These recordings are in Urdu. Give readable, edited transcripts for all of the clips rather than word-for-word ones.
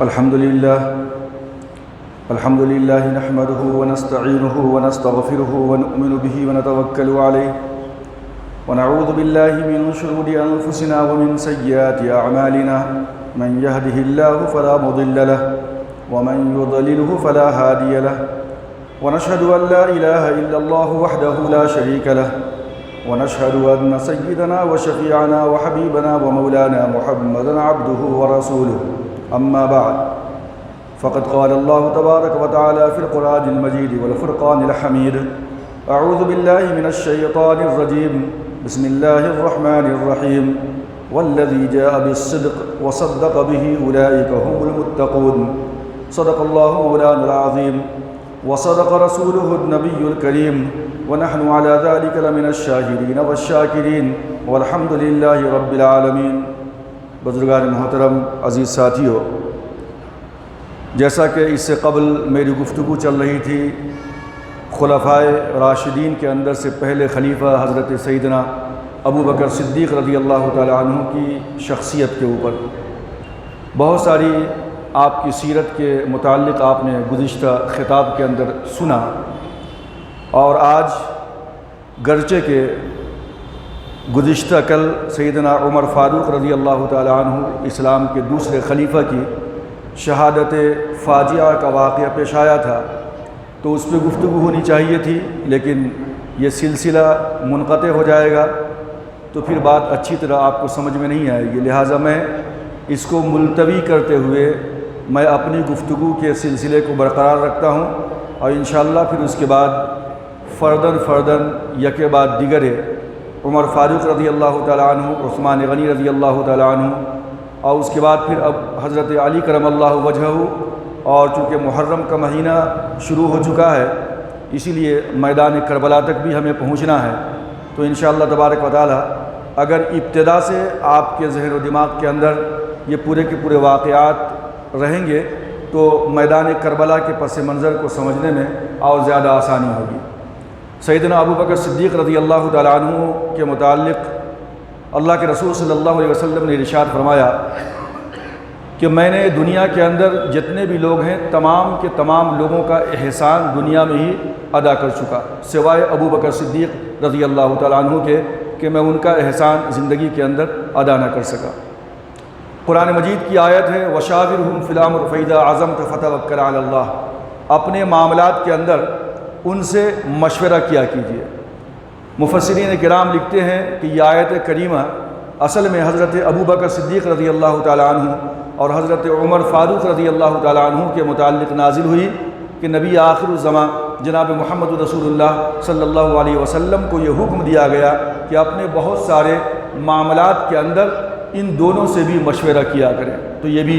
الحمد لله نحمده ونستعينه ونستغفره ونؤمن به ونتوكل عليه ونعوذ بالله من شرور أنفسنا ومن سيئات أعمالنا من يهده الله فلا مضل له ومن يضلله فلا هادي له ونشهد أن لا إله إلا الله وحده لا شريك له ونشهد أن سيدنا وشفيعنا وحبيبنا ومولانا محمدا عبده ورسوله أما بعد فقد قال الله تبارك وتعالى في القرآن المجيد والفرقان الحميد أعوذ بالله من الشيطان الرجيم بسم الله الرحمن الرحيم والذي جاء بالصدق وصدق به أولئك هم المتقون صدق الله مولانا العظيم وصدق رسوله النبي الكريم ونحن على ذلك لمن الشاهدين والشاكرين والحمد لله رب العالمين۔ بزرگان محترم، عزیز ساتھیو، جیسا کہ اس سے قبل میری گفتگو چل رہی تھی خلفائے راشدین کے اندر سے پہلے خلیفہ حضرت سیدنا ابو بکر صدیق رضی اللہ تعالی عنہ کی شخصیت کے اوپر بہت ساری آپ کی سیرت کے متعلق آپ نے گزشتہ خطاب کے اندر سنا، اور آج گرچہ کہ گزشتہ کل سیدنا عمر فاروق رضی اللہ تعالی عنہ اسلام کے دوسرے خلیفہ کی شہادت فاجعہ کا واقعہ پیش آیا تھا، تو اس پہ گفتگو ہونی چاہیے تھی، لیکن یہ سلسلہ منقطع ہو جائے گا تو پھر بات اچھی طرح آپ کو سمجھ میں نہیں آئے گی، لہٰذا میں اس کو ملتوی کرتے ہوئے میں اپنی گفتگو کے سلسلے کو برقرار رکھتا ہوں، اور انشاءاللہ پھر اس کے بعد فردن یکے بعد دیگرے عمر فاروق رضی اللہ تعالیٰ عنہ، عثمان غنی رضی اللہ تعالیٰ عنہ، اور اس کے بعد پھر اب حضرت علی کرم اللہ وجہہ، اور چونکہ محرم کا مہینہ شروع ہو چکا ہے اسی لیے میدان کربلا تک بھی ہمیں پہنچنا ہے، تو انشاءاللہ تبارک و تعالیٰ اگر ابتدا سے آپ کے ذہن و دماغ کے اندر یہ پورے کے پورے واقعات رہیں گے تو میدان کربلا کے پس منظر کو سمجھنے میں اور زیادہ آسانی ہوگی۔ سیدنا ابو بکر صدیق رضی اللہ تعالیٰ عنہ کے متعلق اللہ کے رسول صلی اللہ علیہ وسلم نے ارشاد فرمایا کہ میں نے دنیا کے اندر جتنے بھی لوگ ہیں تمام کے تمام لوگوں کا احسان دنیا میں ہی ادا کر چکا، سوائے ابو بکر صدیق رضی اللہ تعالیٰ عنہ کے کہ میں ان کا احسان زندگی کے اندر ادا نہ کر سکا۔ قرآن مجید کی آیت ہے وَشَاوِرْهُمْ فِي الْأَمْرِ فَإِذَا عَزَمْتَ فَتَوَكَّلْ عَلَى اللَّهِ، اپنے معاملات کے اندر ان سے مشورہ کیا کیجیے۔ مفسرین کرام لکھتے ہیں کہ یہ آیت کریمہ اصل میں حضرت ابو بکر صدیق رضی اللہ تعالیٰ عنہ اور حضرت عمر فاروق رضی اللہ تعالیٰ عنہ کے متعلق نازل ہوئی کہ نبی آخر الزماں جناب محمد رسول اللہ صلی اللہ علیہ وسلم کو یہ حکم دیا گیا کہ اپنے بہت سارے معاملات کے اندر ان دونوں سے بھی مشورہ کیا کریں، تو یہ بھی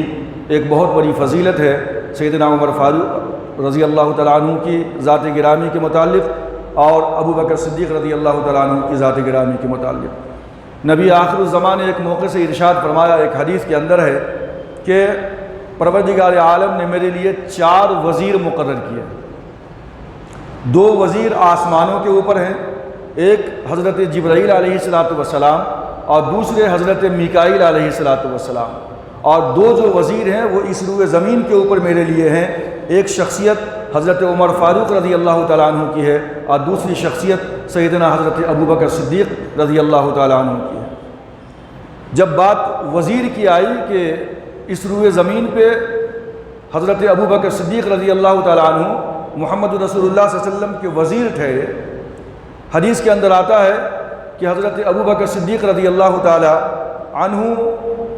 ایک بہت بڑی فضیلت ہے سیدنا عمر فاروق رضی اللہ تعالیٰ عنہ کی ذات گرامی کے متعلق اور ابو بکر صدیق رضی اللہ تعالیٰ عنہ کی ذات گرامی کے متعلق۔ نبی آخر الزمان نے ایک موقع سے ارشاد فرمایا، ایک حدیث کے اندر ہے کہ پروردگار عالم نے میرے لیے 4 وزیر مقرر کیے، 2 وزیر آسمانوں کے اوپر ہیں، ایک حضرت جبرائیل علیہ السلام اور دوسرے حضرت میکائیل علیہ السلام، اور 2 جو وزیر ہیں وہ اس روئے زمین کے اوپر میرے لیے ہیں، ایک شخصیت حضرت عمر فاروق رضی اللہ تعالیٰ عنہ کی ہے اور دوسری شخصیت سیدنا حضرت ابو بکر صدیق رضی اللہ تعالیٰ عنہ کی ہے۔ جب بات وزیر کی آئی کہ اس روئے زمین پہ حضرت ابو بکر صدیق رضی اللہ تعالیٰ عنہ محمد رسول اللہ صلی اللہ علیہ وسلم کے وزیر ٹھہرے، حدیث کے اندر آتا ہے کہ حضرت ابو بکر صدیق رضی اللہ تعالیٰ عنہ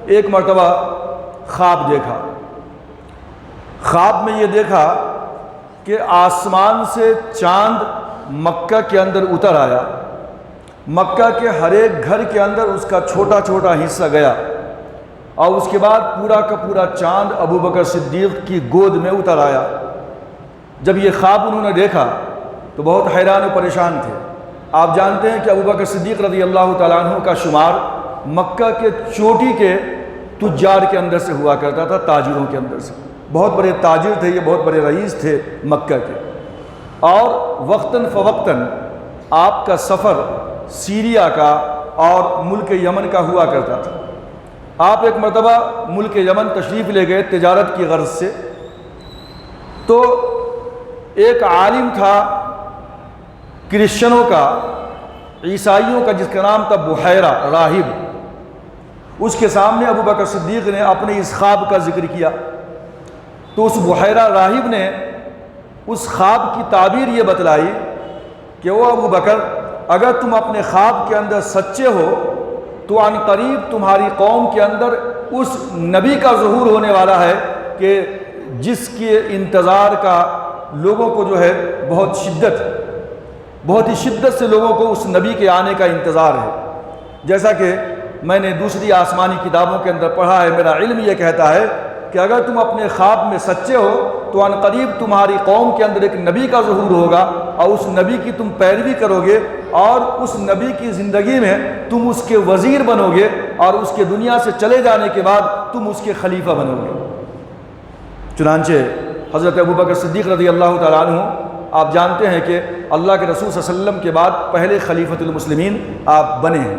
ایک مرتبہ خواب دیکھا، خواب میں یہ دیکھا کہ آسمان سے چاند مکہ کے اندر اتر آیا، مکہ کے ہر ایک گھر کے اندر اس کا چھوٹا چھوٹا حصہ گیا، اور اس کے بعد پورا کا پورا چاند ابو بکر صدیق کی گود میں اتر آیا۔ جب یہ خواب انہوں نے دیکھا تو بہت حیران و پریشان تھے۔ آپ جانتے ہیں کہ ابو بکر صدیق رضی اللہ تعالیٰ عنہ کا شمار مکہ کے چوٹی کے تجار کے اندر سے ہوا کرتا تھا، تاجروں کے اندر سے، بہت بڑے تاجر تھے، یہ بہت بڑے رئیس تھے مکہ کے، اور وقتاً فوقتاً آپ کا سفر سیریا کا اور ملک یمن کا ہوا کرتا تھا۔ آپ ایک مرتبہ ملک یمن تشریف لے گئے تجارت کی غرض سے، تو ایک عالم تھا کرسچنوں کا، عیسائیوں کا، جس کا نام تھا بحیرہ راہب۔ اس کے سامنے ابو بکر صدیق نے اپنے اس خواب کا ذکر کیا، تو اس بحیرہ راہب نے اس خواب کی تعبیر یہ بتلائی کہ وہ ابو بکر، اگر تم اپنے خواب کے اندر سچے ہو تو عن قریب تمہاری قوم کے اندر اس نبی کا ظہور ہونے والا ہے کہ جس کے انتظار کا لوگوں کو جو ہے بہت ہی شدت سے لوگوں کو اس نبی کے آنے کا انتظار ہے۔ جیسا کہ میں نے دوسری آسمانی کتابوں کے اندر پڑھا ہے، میرا علم یہ کہتا ہے کہ اگر تم اپنے خواب میں سچے ہو تو عن قریب تمہاری قوم کے اندر ایک نبی کا ظہور ہوگا، اور اس نبی کی تم پیروی کرو گے، اور اس نبی کی زندگی میں تم اس کے وزیر بنو گے، اور اس کے دنیا سے چلے جانے کے بعد تم اس کے خلیفہ بنو گے۔ چنانچہ حضرت ابو بکر صدیق رضی اللہ تعالیٰ عنہ، آپ جانتے ہیں کہ اللہ کے رسول صلی اللہ علیہ وسلم کے بعد پہلے خلیفۃ المسلمین آپ بنے ہیں۔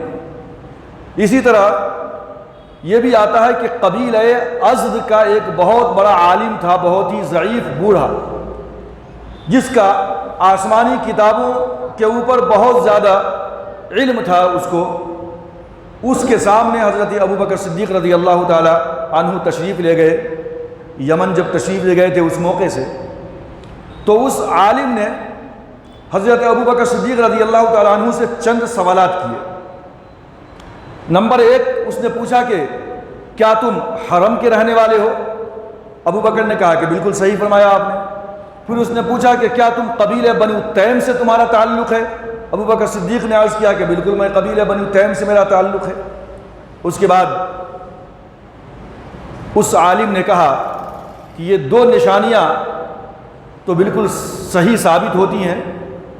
اسی طرح یہ بھی آتا ہے کہ قبیلہ ازد کا ایک بہت بڑا عالم تھا، بہت ہی ضعیف بوڑھا، جس کا آسمانی کتابوں کے اوپر بہت زیادہ علم تھا اس کو۔ اس کے سامنے حضرت ابو بکر صدیق رضی اللہ تعالی عنہ تشریف لے گئے، یمن جب تشریف لے گئے تھے اس موقع سے، تو اس عالم نے حضرت ابو بکر صدیق رضی اللہ تعالی عنہ سے چند سوالات کیے۔ نمبر 1، اس نے پوچھا کہ کیا تم حرم کے رہنے والے ہو؟ ابو بکر نے کہا کہ بالکل صحیح فرمایا آپ نے۔ پھر اس نے پوچھا کہ کیا تم قبیلہ بنو تیم سے تمہارا تعلق ہے؟ ابو بکر صدیق نے عرض کیا کہ بالکل میں قبیلہ بنو تیم سے میرا تعلق ہے۔ اس کے بعد اس عالم نے کہا کہ یہ 2 نشانیاں تو بالکل صحیح ثابت ہوتی ہیں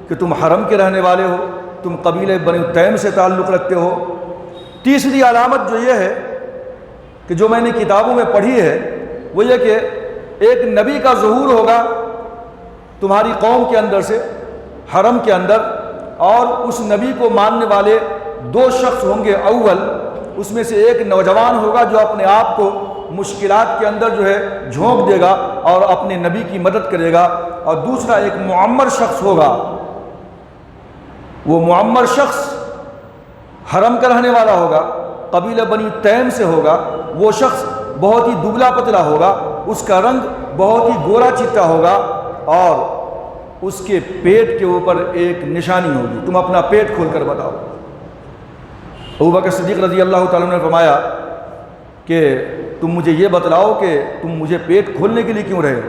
کہ تم حرم کے رہنے والے ہو، تم قبیلہ بنو تیم سے تعلق رکھتے ہو۔ تیسری علامت جو یہ ہے کہ جو میں نے کتابوں میں پڑھی ہے وہ یہ کہ ایک نبی کا ظہور ہوگا تمہاری قوم کے اندر سے حرم کے اندر، اور اس نبی کو ماننے والے 2 شخص ہوں گے۔ اول، اس میں سے ایک نوجوان ہوگا جو اپنے آپ کو مشکلات کے اندر جو ہے جھونک دے گا اور اپنے نبی کی مدد کرے گا، اور دوسرا ایک معمر شخص ہوگا۔ وہ معمر شخص حرم کا رہنے والا ہوگا، قبیلہ بنی تیم سے ہوگا، وہ شخص بہت ہی دبلا پتلا ہوگا، اس کا رنگ بہت ہی گورا چٹا ہوگا، اور اس کے پیٹ کے اوپر ایک نشانی ہوگی۔ تم اپنا پیٹ کھول کر بتاؤ۔ ابو بکر صدیق رضی اللہ تعالیٰ نے فرمایا کہ تم مجھے یہ بتلاؤ کہ تم مجھے پیٹ کھولنے کے لیے کیوں رہے؟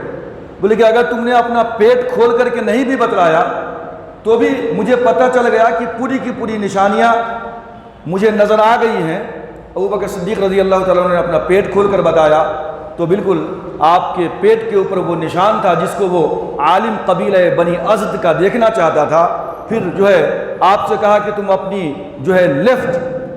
بولے کہ اگر تم نے اپنا پیٹ کھول کر کے نہیں بھی بتلایا تو بھی مجھے پتہ چل گیا کہ پوری کی پوری نشانیاں مجھے نظر آ گئی ہیں۔ ابو بکر صدیق رضی اللہ تعالیٰ نے اپنا پیٹ کھول کر بتایا تو بالکل آپ کے پیٹ کے اوپر وہ نشان تھا جس کو وہ عالم قبیلہ بنی ازد کا دیکھنا چاہتا تھا۔ پھر جو ہے آپ سے کہا کہ تم اپنی جو ہے لیفٹ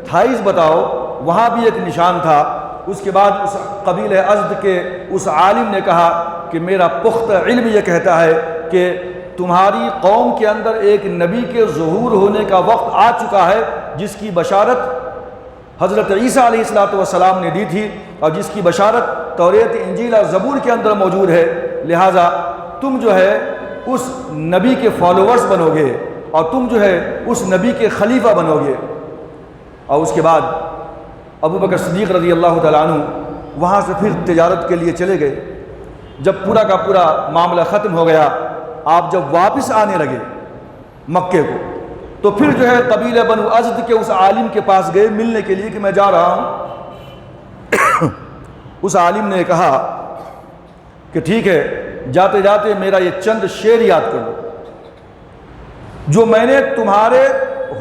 تھائز بتاؤ، وہاں بھی ایک نشان تھا۔ اس کے بعد اس قبیلہ ازد کے اس عالم نے کہا کہ میرا پختہ علم یہ کہتا ہے کہ تمہاری قوم کے اندر ایک نبی کے ظہور ہونے کا وقت آ چکا ہے جس کی بشارت حضرت عیسیٰ علیہ السلام نے دی تھی، اور جس کی بشارت توریت، انجیل اور زبور کے اندر موجود ہے۔ لہٰذا تم جو ہے اس نبی کے فالوورز بنو گے، اور تم جو ہے اس نبی کے خلیفہ بنو گے۔ اور اس کے بعد ابو بکر صدیق رضی اللہ تعالیٰ عنہ وہاں سے پھر تجارت کے لیے چلے گئے۔ جب پورا کا پورا معاملہ ختم ہو گیا، آپ جب واپس آنے لگے مکے کو، تو پھر جو ہے قبیلہ بنو ازد کے اس عالم کے پاس گئے ملنے کے لیے کہ میں جا رہا ہوں۔ اس عالم نے کہا کہ ٹھیک ہے، جاتے جاتے میرا یہ چند شعر یاد کر لو جو میں نے تمہارے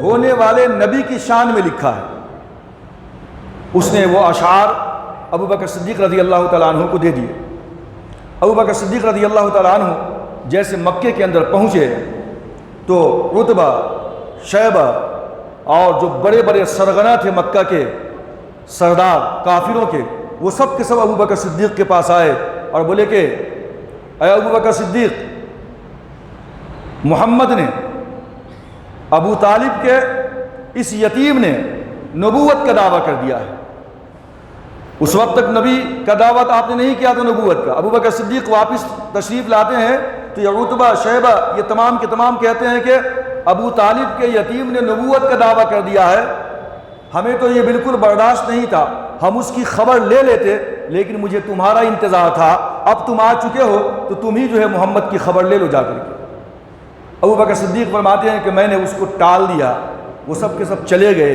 ہونے والے نبی کی شان میں لکھا ہے۔ اس نے وہ اشعار ابو بکر صدیق رضی اللہ تعالیٰ عنہ کو دے دیے۔ ابو بکر صدیق رضی اللہ تعالیٰ عنہ جیسے مکے کے اندر پہنچے تو عتبہ، شیبہ اور جو بڑے بڑے سرغنہ تھے مکہ کے سردار کافروں کے، وہ سب کے سب ابو بکر صدیق کے پاس آئے اور بولے کہ اے ابو بکر صدیق، محمد نے، ابو طالب کے اس یتیم نے نبوت کا دعویٰ کر دیا ہے، اس وقت تک نبی کا دعوت آپ نے نہیں کیا تھا نبوت کا۔ ابو بکر صدیق واپس تشریف لاتے ہیں تو یہ عتبہ شیبہ یہ تمام کے تمام کہتے ہیں کہ ابو طالب کے یتیم نے نبوت کا دعویٰ کر دیا ہے، ہمیں تو یہ بالکل برداشت نہیں تھا، ہم اس کی خبر لے لیتے، لیکن مجھے تمہارا انتظار تھا، اب تم آ چکے ہو تو تم ہی جو ہے محمد کی خبر لے لو جا کر کے۔ ابو بکر صدیق فرماتے ہیں کہ میں نے اس کو ٹال دیا، وہ سب کے سب چلے گئے،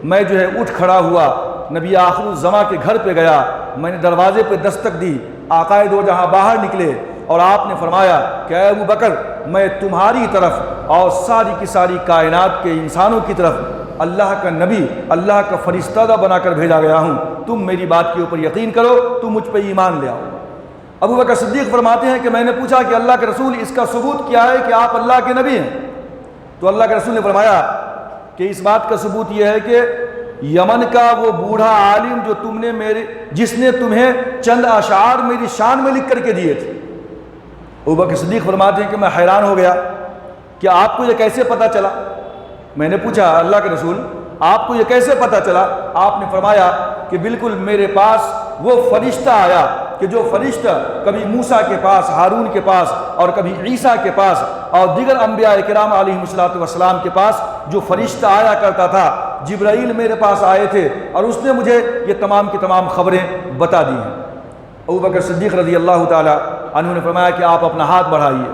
میں جو ہے اٹھ کھڑا ہوا، نبی آخر الزماں کے گھر پہ گیا، میں نے دروازے پہ دستک دی، آقا دو جہاں باہر نکلے اور آپ نے فرمایا کہ اے ابو بکر، میں تمہاری طرف اور ساری کی ساری کائنات کے انسانوں کی طرف اللہ کا نبی، اللہ کا فرشتہ بنا کر بھیجا گیا ہوں، تم میری بات کے اوپر یقین کرو، تم مجھ پہ ایمان لے آؤ۔ ابو بکر صدیق فرماتے ہیں کہ میں نے پوچھا کہ اللہ کے رسول اس کا ثبوت کیا ہے کہ آپ اللہ کے نبی ہیں؟ تو اللہ کے رسول نے فرمایا کہ اس بات کا ثبوت یہ ہے کہ یمن کا وہ بوڑھا عالم جو جس نے تمہیں چند اشعار میری شان میں لکھ کر کے دیے تھے۔ ابو بکر صدیق فرماتے ہیں کہ میں حیران ہو گیا کہ آپ کو یہ کیسے پتہ چلا؟ میں نے پوچھا اللہ کے رسول آپ کو یہ کیسے پتہ چلا؟ آپ نے فرمایا کہ بالکل میرے پاس وہ فرشتہ آیا کہ جو فرشتہ کبھی موسیٰ کے پاس، ہارون کے پاس اور کبھی عیسیٰ کے پاس اور دیگر انبیاء کرام علیہم الصلاۃ کے پاس جو فرشتہ آیا کرتا تھا، جبرائیل میرے پاس آئے تھے اور اس نے مجھے یہ تمام کی تمام خبریں بتا دی ہیں۔ ابو بکر صدیق رضی اللہ تعالی عنہ نے فرمایا کہ آپ اپنا ہاتھ بڑھائیے۔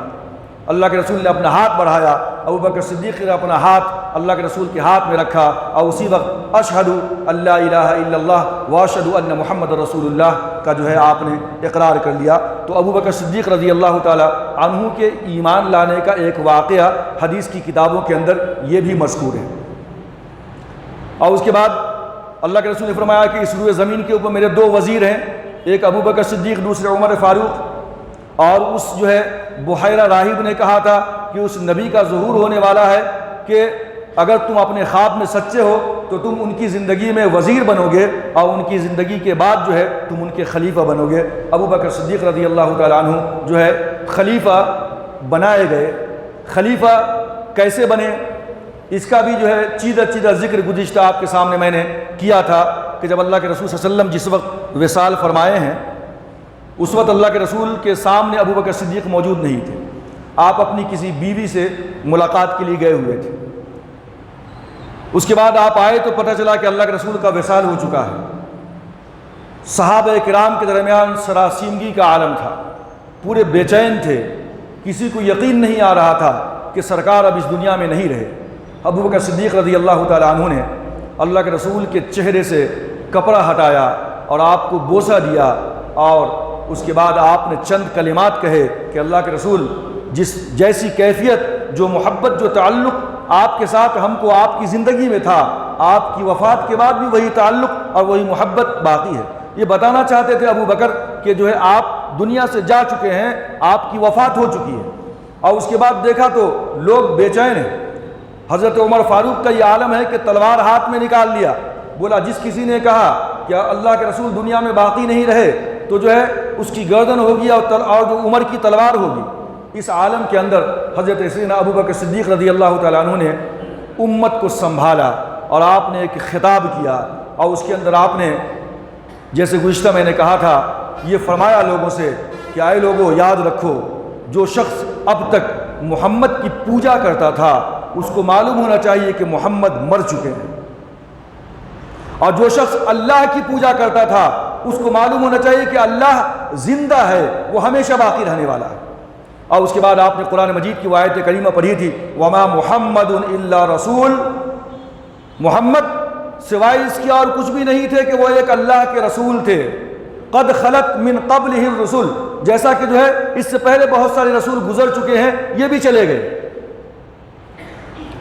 اللہ کے رسول نے اپنا ہاتھ بڑھایا، ابو بکر صدیق نے اپنا ہاتھ اللہ کے رسول کے ہاتھ میں رکھا اور اسی وقت اشہد اللہ الہ الا اللہ واشہد ان محمد رسول اللہ کا جو ہے آپ نے اقرار کر لیا۔ تو ابو بکر صدیق رضی اللہ تعالی عنہ کے ایمان لانے کا ایک واقعہ حدیث کی کتابوں کے اندر یہ بھی مذکور ہے۔ اور اس کے بعد اللہ کے رسول نے فرمایا کہ اس روئے زمین کے اوپر میرے دو وزیر ہیں، ایک ابو بکر صدیق، دوسرے عمر فاروق۔ اور اس جو ہے بحیرہ راہب نے کہا تھا کہ اس نبی کا ظہور ہونے والا ہے کہ اگر تم اپنے خواب میں سچے ہو تو تم ان کی زندگی میں وزیر بنو گے اور ان کی زندگی کے بعد جو ہے تم ان کے خلیفہ بنو گے۔ ابو بکر صدیق رضی اللہ تعالیٰ عنہ جو ہے خلیفہ بنائے گئے۔ خلیفہ کیسے بنے اس کا بھی جو ہے چیدہ ذکر گزشتہ آپ کے سامنے میں نے کیا تھا کہ جب اللہ کے رسول صلی اللہ علیہ وسلم جس وقت وصال فرمائے ہیں اس وقت اللہ کے رسول کے سامنے ابو بکر صدیق موجود نہیں تھے، آپ اپنی کسی بیوی سے ملاقات کے لیے گئے ہوئے تھے۔ اس کے بعد آپ آئے تو پتہ چلا کہ اللہ کے رسول کا وصال ہو چکا ہے۔ صحابہ کرام کے درمیان سراسیمگی کا عالم تھا، پورے بے چین تھے، کسی کو یقین نہیں آ رہا تھا کہ سرکار اب اس دنیا میں نہیں رہے۔ ابو بکر صدیق رضی اللہ تعالیٰ عنہ نے اللہ کے رسول کے چہرے سے کپڑا ہٹایا اور آپ کو بوسہ دیا اور اس کے بعد آپ نے چند کلمات کہے کہ اللہ کے رسول جیسی کیفیت، جو محبت، جو تعلق آپ کے ساتھ ہم کو آپ کی زندگی میں تھا، آپ کی وفات کے بعد بھی وہی تعلق اور وہی محبت باقی ہے۔ یہ بتانا چاہتے تھے ابو بکر کہ جو ہے آپ دنیا سے جا چکے ہیں، آپ کی وفات ہو چکی ہے۔ اور اس کے بعد دیکھا تو لوگ بے چین ہیں۔ حضرت عمر فاروق کا یہ عالم ہے کہ تلوار ہاتھ میں نکال لیا، بولا جس کسی نے کہا کہ اللہ کے رسول دنیا میں باقی نہیں رہے تو جو ہے اس کی گردن ہوگی اور جو عمر کی تلوار ہوگی۔ اس عالم کے اندر حضرت سیدنا ابو بکر صدیق رضی اللہ تعالیٰ عنہ نے امت کو سنبھالا اور آپ نے ایک خطاب کیا اور اس کے اندر آپ نے جیسے گزشتہ میں نے کہا تھا یہ فرمایا لوگوں سے کہ آئے لوگوں یاد رکھو، جو شخص اب تک محمد کی پوجا کرتا تھا اس کو معلوم ہونا چاہیے کہ محمد مر چکے ہیں، اور جو شخص اللہ کی پوجا کرتا تھا اس کو معلوم ہونا چاہیے کہ اللہ زندہ ہے، وہ ہمیشہ باقی رہنے والا ہے۔ اور اس کے بعد آپ نے قرآن مجید کی وہ آیت کریمہ پڑھی تھی وَمَا مُحَمَّدٌ إِلَّا رَسُولٌ، محمد سوائے اس کے اور کچھ بھی نہیں تھے کہ وہ ایک اللہ کے رسول تھے، قد خلت من قبلہ الرسل، جیسا کہ جو ہے اس سے پہلے بہت سارے رسول گزر چکے ہیں، یہ بھی چلے گئے،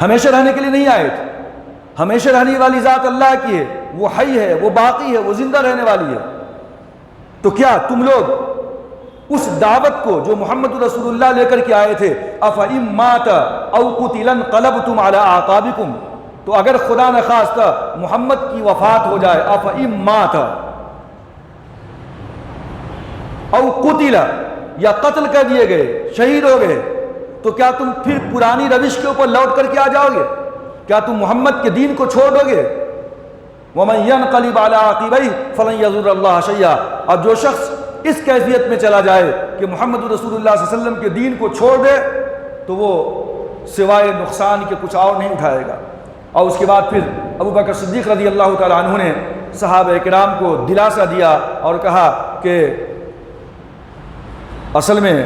ہمیشہ رہنے کے لیے نہیں آئے تھے۔ ہمیشہ رہنے والی ذات اللہ کی ہے، وہ حی ہے، وہ باقی ہے، وہ زندہ رہنے والی ہے۔ تو کیا تم لوگ اس دعوت کو جو محمد رسول اللہ لے کر کے آئے تھے أَفَإِن مَاتَ أَوْ قُتِلَ انقلبتم عَلَىٰ أَعْقَابِكُمْ، تو اگر خدا نخواستہ محمد کی وفات ہو جائے أَفَإِن مَاتَ أَوْ قُتِلَ، یا قتل کر دیے گئے، شہید ہو گئے، تو کیا تم پھر پرانی روش کے اوپر لوٹ کر کے آ جاؤ گے؟ کیا تم محمد کے دین کو چھوڑ دو گے؟ وَمَن يَنْقَلِبْ عَلَىٰ عَقِبَيْهِ فَلَن يَضُرَّ اللَّهَ شَيْئًا، اور جو شخص اس کیفیت میں چلا جائے کہ محمد رسول اللہ صلی اللہ علیہ وسلم کے دین کو چھوڑ دے تو وہ سوائے نقصان کے کچھ اور نہیں اٹھائے گا۔ اور اس کے بعد پھر ابو بکر صدیق رضی اللہ تعالیٰ عنہ نے صحابہ کرام کو دلاسا دیا اور کہا کہ اصل میں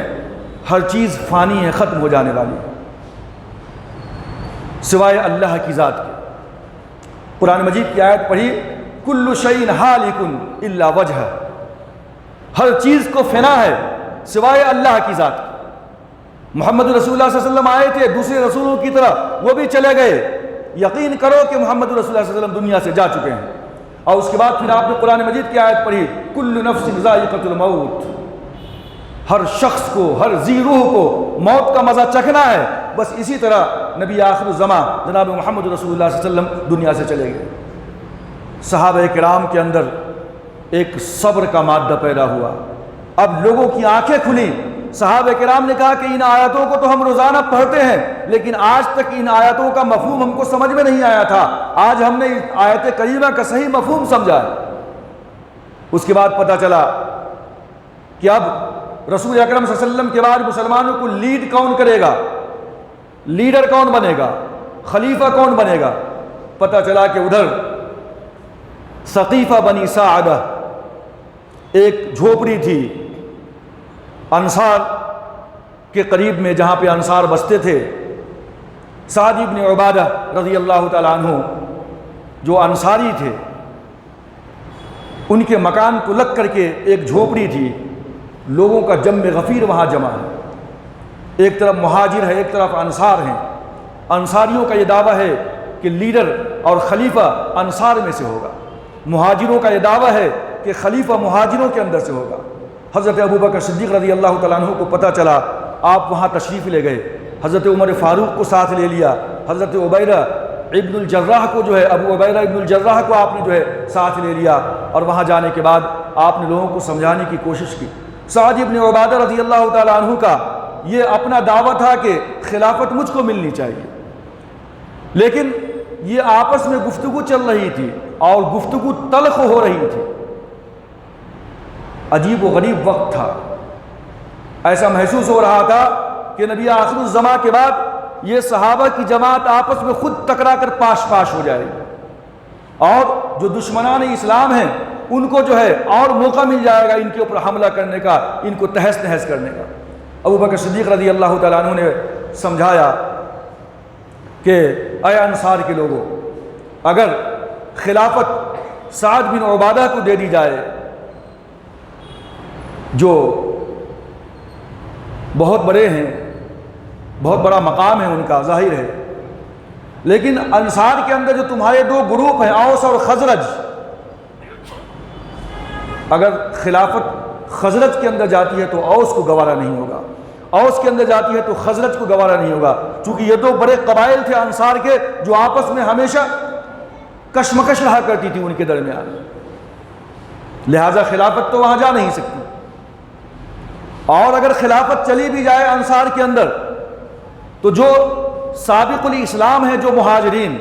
ہر چیز فانی ہے، ختم ہو جانے والی ہے سوائے اللہ کی ذات کے۔ قرآن مجید کی آیت پڑھی، کل شیء ہالک الا وجہہ، ہر چیز کو فنا ہے سوائے اللہ کی ذات کی۔ محمد رسول اللہ صلی اللہ علیہ وسلم آئے تھے دوسرے رسولوں کی طرح، وہ بھی چلے گئے، یقین کرو کہ محمد رسول اللہ صلی اللہ علیہ وسلم دنیا سے جا چکے ہیں۔ اور اس کے بعد پھر آپ نے قرآن مجید کی آیت پڑھی، کل نفس ذائقۃ الموت، ہر شخص کو، ہر ذی روح کو موت کا مزہ چکھنا ہے۔ بس اسی طرح نبی آخر الزمان جناب محمد رسول اللہ صلی اللہ علیہ وسلم دنیا سے چلے گئے۔ صحابہ کرام کے اندر ایک صبر کا مادہ پیدا ہوا، اب لوگوں کی آنکھیں کھلیں۔ صحابہ کرام نے کہا کہ ان آیتوں کو تو ہم روزانہ پڑھتے ہیں، لیکن آج تک ان آیتوں کا مفہوم ہم کو سمجھ میں نہیں آیا تھا، آج ہم نے آیت کریمہ کا صحیح مفہوم سمجھا ہے۔ اس کے بعد پتہ چلا کہ اب رسول اکرم صلی اللہ علیہ وسلم کے بعد مسلمانوں کو لیڈ کون کرے گا، لیڈر کون بنے گا، خلیفہ کون بنے گا۔ پتہ چلا کہ ادھر ثقیفہ بنی ساعدہ ایک جھوپڑی تھی انصار کے قریب میں، جہاں پہ انصار بستے تھے۔ سعد بن عبادہ رضی اللہ تعالیٰ عنہ جو انصاری تھے، ان کے مکان کو لگ کر کے ایک جھوپڑی تھی، لوگوں کا جم غفیر وہاں جمع ہے، ایک طرف مہاجر ہے، ایک طرف انصار ہیں۔ انصاریوں کا یہ دعویٰ ہے کہ لیڈر اور خلیفہ انصار میں سے ہوگا، مہاجروں کا یہ دعویٰ ہے کہ خلیفہ مہاجروں کے اندر سے ہوگا۔ حضرت ابو بکر صدیق رضی اللہ تعالیٰ عنہ کو پتہ چلا، آپ وہاں تشریف لے گئے، حضرت عمر فاروق کو ساتھ لے لیا، حضرت عبیدہ ابن الجراح کو جو ہے ابو عبیدہ ابن الجراح کو آپ نے جو ہے ساتھ لے لیا، اور وہاں جانے کے بعد آپ نے لوگوں کو سمجھانے کی کوشش کی۔ سعد بن عبادہ رضی اللہ تعالیٰ عنہ کا یہ اپنا دعویٰ تھا کہ خلافت مجھ کو ملنی چاہیے، لیکن یہ آپس میں گفتگو چل رہی تھی اور گفتگو تلخ ہو رہی تھی، عجیب و غریب وقت تھا۔ ایسا محسوس ہو رہا تھا کہ نبی آخر الزمان کے بعد یہ صحابہ کی جماعت آپس میں خود ٹکرا کر پاش پاش ہو جائے گی، اور جو دشمنان اسلام ہیں ان کو جو ہے اور موقع مل جائے گا ان کے اوپر حملہ کرنے کا، ان کو تہس نہس کرنے کا۔ ابو بکر صدیق رضی اللہ تعالیٰ عنہ نے سمجھایا کہ اے انصار کے لوگوں، اگر خلافت سعد بن عبادہ کو دے دی جائے جو بہت بڑے ہیں، بہت بڑا مقام ہے ان کا ظاہر ہے، لیکن انصار کے اندر جو تمہارے دو گروپ ہیں اوس اور خزرج، اگر خلافت خزرج کے اندر جاتی ہے تو اوس کو گوارا نہیں ہوگا، اوس کے اندر جاتی ہے تو خزرج کو گوارا نہیں ہوگا، چونکہ یہ دو بڑے قبائل تھے انصار کے جو آپس میں ہمیشہ کشمکش رہا کرتی تھی ان کے درمیان، لہذا خلافت تو وہاں جا نہیں سکتی۔ اور اگر خلافت چلی بھی جائے انصار کے اندر تو جو سابق الاسلام ہیں، جو مہاجرین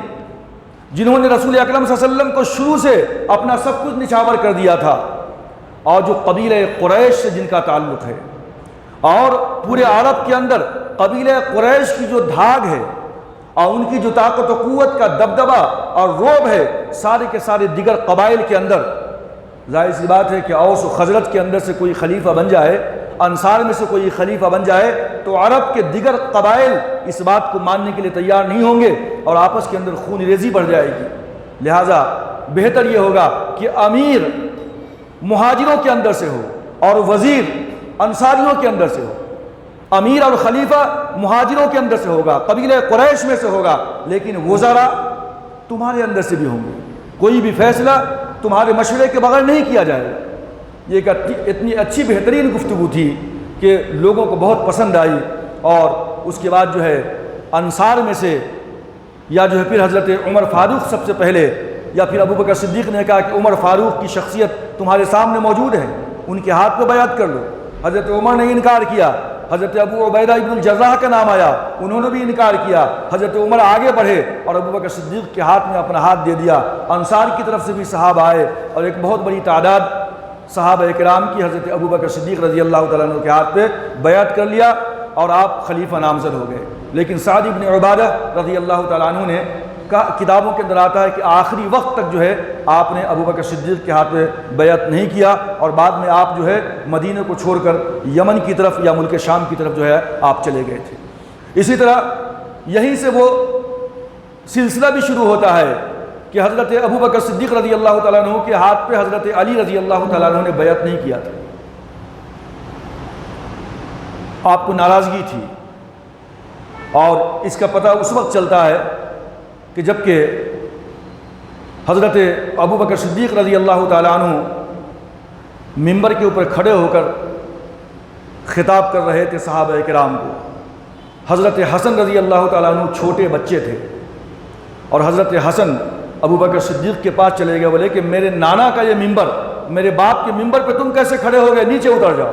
جنہوں نے رسول اکرم صلی اللہ علیہ وسلم کو شروع سے اپنا سب کچھ نچھاور کر دیا تھا، اور جو قبیلہ قریش سے جن کا تعلق ہے، اور پورے عرب کے اندر قبیلہ قریش کی جو دھاگ ہے اور ان کی جو طاقت و قوت کا دبدبہ اور روب ہے سارے کے سارے دیگر قبائل کے اندر، ظاہر سی بات ہے کہ اوس و خزرج کے اندر سے کوئی خلیفہ بن جائے، انصار میں سے کوئی خلیفہ بن جائے تو عرب کے دیگر قبائل اس بات کو ماننے کے لیے تیار نہیں ہوں گے اور آپس کے اندر خون ریزی بڑھ جائے گی۔ لہٰذا بہتر یہ ہوگا کہ امیر مہاجروں کے اندر سے ہو اور وزیر انصاریوں کے اندر سے ہو، امیر اور خلیفہ مہاجروں کے اندر سے ہوگا، قبیلہ قریش میں سے ہوگا، لیکن وزراء تمہارے اندر سے بھی ہوں گے، کوئی بھی فیصلہ تمہارے مشورے کے بغیر نہیں کیا جائے گا۔ یہ ایک اتنی اچھی بہترین گفتگو تھی کہ لوگوں کو بہت پسند آئی، اور اس کے بعد جو ہے انصار میں سے یا جو ہے پھر حضرت عمر فاروق سب سے پہلے، یا پھر ابو بکر صدیق نے کہا کہ عمر فاروق کی شخصیت تمہارے سامنے موجود ہے، ان کے ہاتھ پہ بیعت کر لو۔ حضرت عمر نے انکار کیا حضرت ابو عبیدہ ابن الجراح کا نام آیا، انہوں نے بھی انکار کیا۔ حضرت عمر آگے بڑھے اور ابو بکر صدیق کے ہاتھ میں اپنا ہاتھ دے دیا۔ انصار کی طرف سے بھی صحابہ آئے اور ایک بہت بڑی تعداد صحابہ کرام کی حضرت ابو بکر صدیق رضی اللہ تعالیٰ عنہ کے ہاتھ پہ بیعت کر لیا اور آپ خلیفہ نامزد ہو گئے۔ لیکن سعد بن عبادہ رضی اللہ تعالیٰ عنہ نے کتابوں کے اندر آتا ہے کہ آخری وقت تک جو ہے آپ نے ابو بکر صدیق کے ہاتھ پہ بیعت نہیں کیا، اور بعد میں آپ جو ہے مدینہ کو چھوڑ کر یمن کی طرف یا ملک شام کی طرف جو ہے آپ چلے گئے تھے۔ اسی طرح یہیں سے وہ سلسلہ بھی شروع ہوتا ہے کہ حضرت ابو بکر صدیق رضی اللہ تعالیٰ عنہ کے ہاتھ پہ حضرت علی رضی اللہ تعالیٰ عنہ نے بیعت نہیں کیا تھا، آپ کو ناراضگی تھی، اور اس کا پتہ اس وقت چلتا ہے کہ جب کہ حضرت ابو بکر صدیق رضی اللہ تعالیٰ عنہ منبر کے اوپر کھڑے ہو کر خطاب کر رہے تھے صحابہ کرام کو۔ حضرت حسن رضی اللہ تعالیٰ عنہ چھوٹے بچے تھے، اور حضرت حسن ابو بکر صدیق کے پاس چلے گئے، بولے کہ میرے نانا کا یہ منبر، میرے باپ کے منبر پہ تم کیسے کھڑے ہو گئے، نیچے اتر جاؤ۔